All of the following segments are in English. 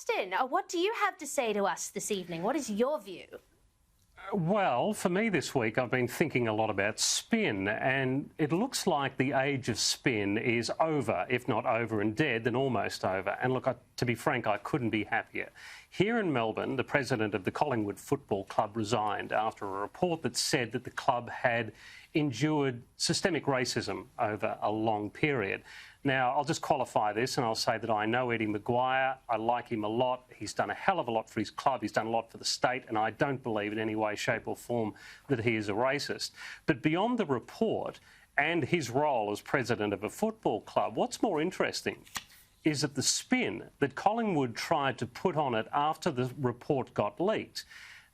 Weston, what do you have to say to us this evening? What is your view? Well, for me this week, I've been thinking a lot about spin, and it looks like the age of spin is over, if not over and dead, then almost over. And look, to be frank, I couldn't be happier. Here in Melbourne, the president of the Collingwood Football Club resigned after a report that said that the club had endured systemic racism over a long period. Now, I'll just qualify this and I'll say that I know Eddie Maguire. I like him a lot. He's done a hell of a lot for his club. He's done a lot for the state, and I don't believe in any way, shape or form that he is a racist. But beyond the report and his role as president of a football club, what's more interesting is that the spin that Collingwood tried to put on it after the report got leaked.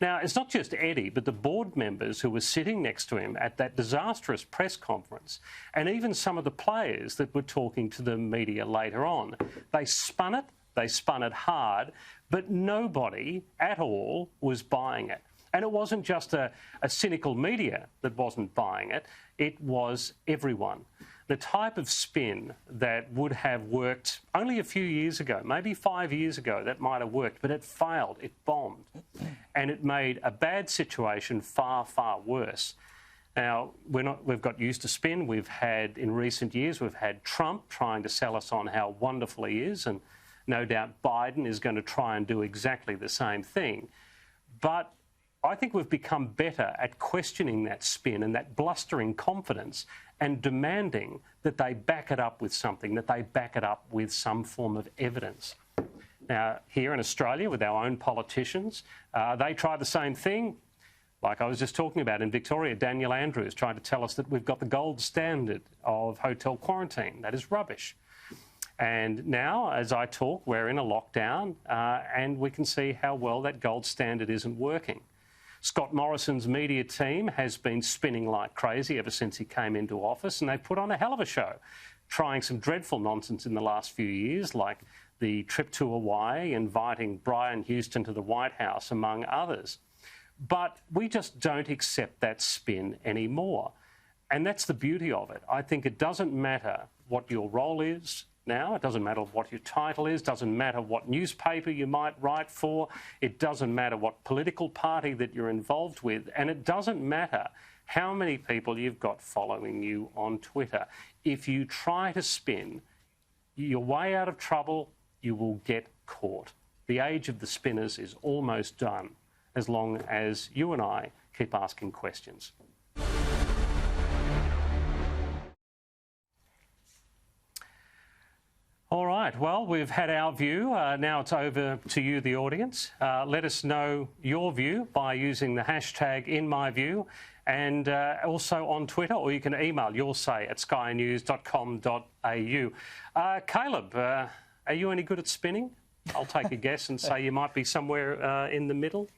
Now, it's not just Eddie, but the board members who were sitting next to him at that disastrous press conference, and even some of the players that were talking to the media later on. They spun it hard, but nobody at all was buying it. And it wasn't just a cynical media that wasn't buying it, it was everyone. The type of spin that would have worked only a few years ago, maybe 5 years ago, that might have worked, but it failed, it bombed, and it made a bad situation far, far worse. Now, we've got used to spin. We've had, in recent years, we've had Trump trying to sell us on how wonderful he is, and no doubt Biden is going to try and do exactly the same thing. But I think we've become better at questioning that spin and that blustering confidence and demanding that they back it up with something, that they back it up with some form of evidence. Now, here in Australia, with our own politicians, they try the same thing. Like I was just talking about in Victoria, Daniel Andrews trying to tell us that we've got the gold standard of hotel quarantine. That is rubbish. And now, as I talk, we're in a lockdown and we can see how well that gold standard isn't working. Scott Morrison's media team has been spinning like crazy ever since he came into office, and they put on a hell of a show, trying some dreadful nonsense in the last few years, like the trip to Hawaii, inviting Brian Houston to the White House, among others. But we just don't accept that spin anymore. And that's the beauty of it. I think it doesn't matter what your role is now. It doesn't matter what your title is, doesn't matter what newspaper you might write for, it doesn't matter what political party that you're involved with, and it doesn't matter how many people you've got following you on Twitter. If you try to spin, you're way out of trouble, you will get caught. The age of the spinners is almost done, as long as you and I keep asking questions. All right, well, we've had our view. Now it's over to you, the audience. Let us know your view by using the hashtag #InMyView and also on Twitter, or you can email your say at skynews.com.au. Caleb, are you any good at spinning? I'll take a guess and say you might be somewhere in the middle.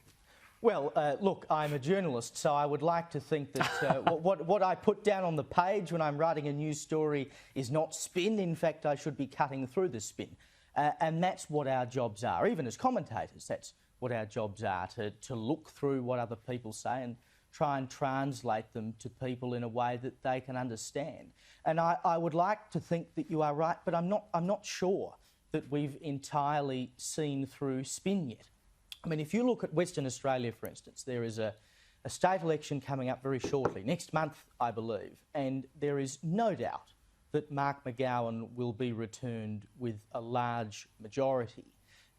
Well, look, I'm a journalist, so I would like to think that what I put down on the page when I'm writing a news story is not spin. In fact, I should be cutting through the spin. And that's what our jobs are. Even as commentators, that's what our jobs are, to look through what other people say and try and translate them to people in a way that they can understand. And I would like to think that you are right, but I'm not sure that we've entirely seen through spin yet. I mean, if you look at Western Australia, for instance, there is a state election coming up very shortly, next month, I believe, and there is no doubt that Mark McGowan will be returned with a large majority.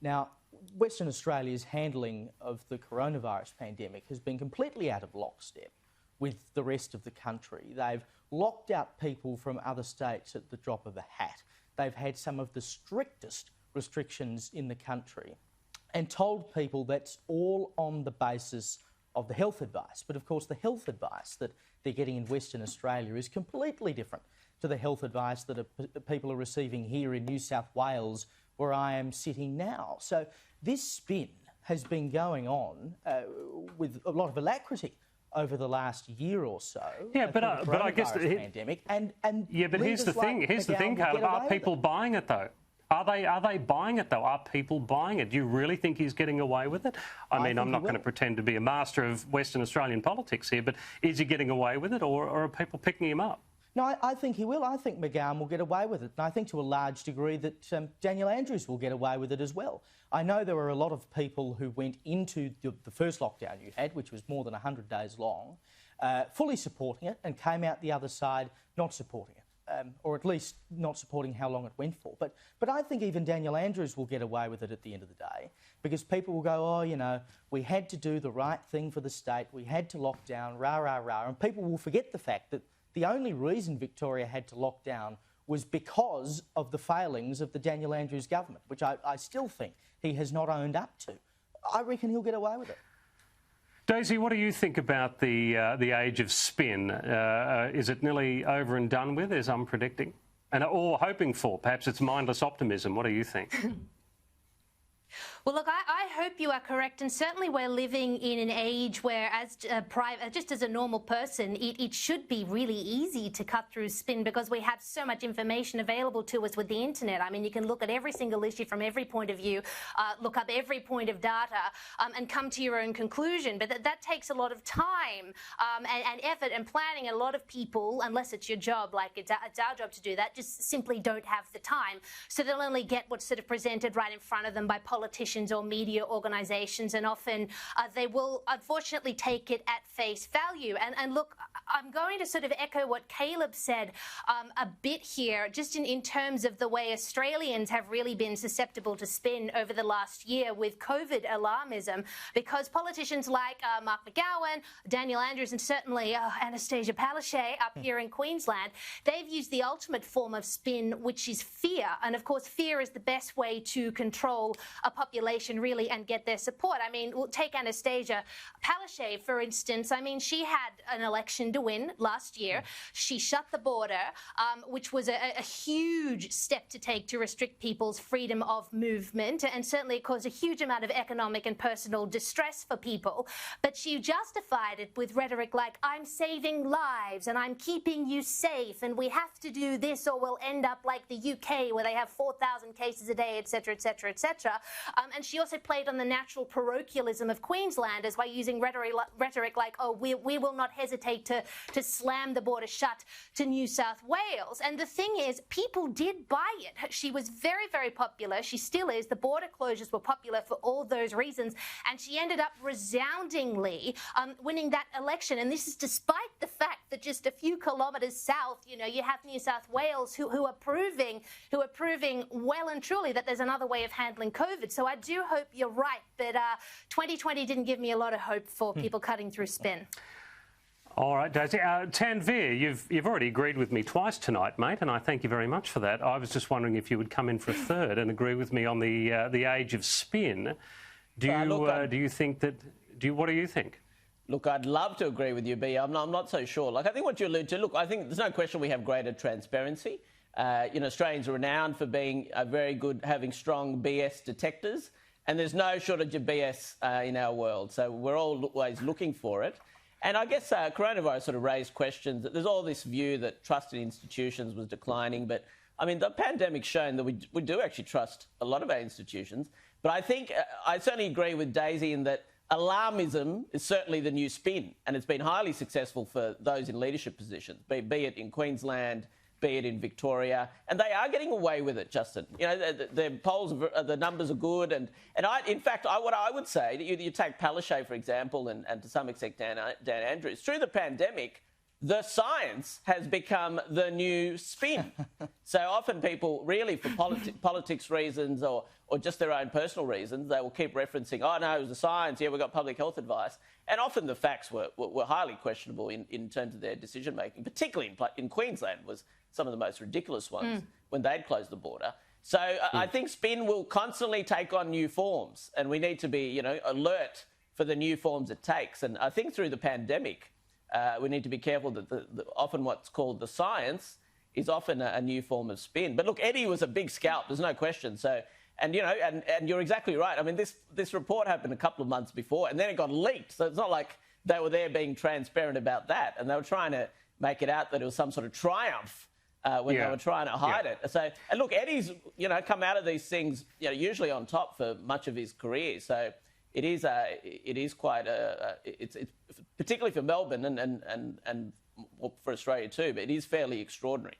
Now, Western Australia's handling of the coronavirus pandemic has been completely out of lockstep with the rest of the country. They've locked out people from other states at the drop of a hat. They've had some of the strictest restrictions in the country, and told people that's all on the basis of the health advice. But of course, the health advice that they're getting in Western Australia is completely different to the health advice that people are receiving here in New South Wales, where I am sitting now. So this spin has been going on with a lot of alacrity over the last year or so. Yeah, but I guess the pandemic and yeah, but here's the thing. Here's the thing, Caleb. Are people buying it though? Are they buying it, though? Are people buying it? Do you really think he's getting away with it? I mean, I'm not going to pretend to be a master of Western Australian politics here, but is he getting away with it, or are people picking him up? No, I think he will. I think McGowan will get away with it. And I think to a large degree that Daniel Andrews will get away with it as well. I know there were a lot of people who went into the first lockdown you had, which was more than 100 days long, fully supporting it, and came out the other side not supporting it. Or at least not supporting how long it went for. But I think even Daniel Andrews will get away with it at the end of the day, because people will go, oh, you know, we had to do the right thing for the state, we had to lock down, rah, rah, rah, and people will forget the fact that the only reason Victoria had to lock down was because of the failings of the Daniel Andrews government, which I still think he has not owned up to. I reckon he'll get away with it. Daisy, what do you think about the age of spin? Is it nearly over and done with, as I'm predicting? Or hoping for? Perhaps it's mindless optimism. What do you think? Well, look, I hope you are correct, and certainly we're living in an age where, just as a normal person, it should be really easy to cut through spin because we have so much information available to us with the internet. I mean, you can look at every single issue from every point of view, look up every point of data, and come to your own conclusion. But that takes a lot of time and effort and planning. And a lot of people, unless it's your job, like it's our job to do that, just simply don't have the time. So they'll only get what's sort of presented right in front of them by politicians or media organisations, and often they will unfortunately take it at face value. And look, I'm going to sort of echo what Caleb said a bit here, just in terms of the way Australians have really been susceptible to spin over the last year with COVID alarmism, because politicians like Mark McGowan, Daniel Andrews, and certainly Anastasia Palaszczuk up here in Queensland, they've used the ultimate form of spin, which is fear. And of course, fear is the best way to control a population really and get their support. I mean, we'll take Anastasia Palaszczuk, for instance. I mean, she had an election to win last year. She shut the border, which was a huge step to take to restrict people's freedom of movement, and certainly it caused a huge amount of economic and personal distress for people. But she justified it with rhetoric like, I'm saving lives and I'm keeping you safe, and we have to do this or we'll end up like the UK where they have 4,000 cases a day, etc., etc., etc. And she also played on the natural parochialism of Queenslanders by using rhetoric like, oh, we will not hesitate to slam the border shut to New South Wales. And the thing is, people did buy it. She was very, very popular. She still is. The border closures were popular for all those reasons. And she ended up resoundingly winning that election. And this is despite the fact that just a few kilometres south, you know, you have New South Wales who are proving well and truly that there's another way of handling COVID. So I do hope you're right, but 2020 didn't give me a lot of hope for people cutting through spin. All right, Daisy. Tanveer, you've already agreed with me twice tonight, mate, and I thank you very much for that. I was just wondering if you would come in for a third and agree with me on the age of spin. What do you think? Look, I'd love to agree with you, B. I'm not so sure. Like, I think what you allude to, look, I think there's no question we have greater transparency. Australians are renowned for being very good, having strong BS detectors, and there's no shortage of BS in our world. So we're always looking for it. And I guess coronavirus sort of raised questions. There's all this view that trust in institutions was declining, but I mean, the pandemic's shown that we do actually trust a lot of our institutions. But I think I certainly agree with Daisy in that alarmism is certainly the new spin, and it's been highly successful for those in leadership positions, be it in Queensland, be it in Victoria, and they are getting away with it, Justin. You know, the polls, the numbers are good, and in fact, what I would say, you take Palaszczuk, for example, and to some extent Dan Andrews, through the pandemic, the science has become the new spin. So often people really, for politics reasons or just their own personal reasons, they will keep referencing, oh, no, it was the science, yeah, we got public health advice. And often the facts were highly questionable in terms of their decision-making, particularly in Queensland was some of the most ridiculous ones when they'd closed the border. So I think spin will constantly take on new forms, and we need to be, alert for the new forms it takes. And I think through the pandemic, we need to be careful that often what's called the science is often a new form of spin. But look, Eddie was a big scalp, there's no question. So, and you're exactly right. I mean, this report happened a couple of months before, and then it got leaked. So it's not like they were there being transparent about that, and they were trying to make it out that it was some sort of triumph when they were trying to hide it. So, and look, Eddie's come out of these things usually on top for much of his career. So it's particularly for Melbourne and for Australia too, but it is fairly extraordinary.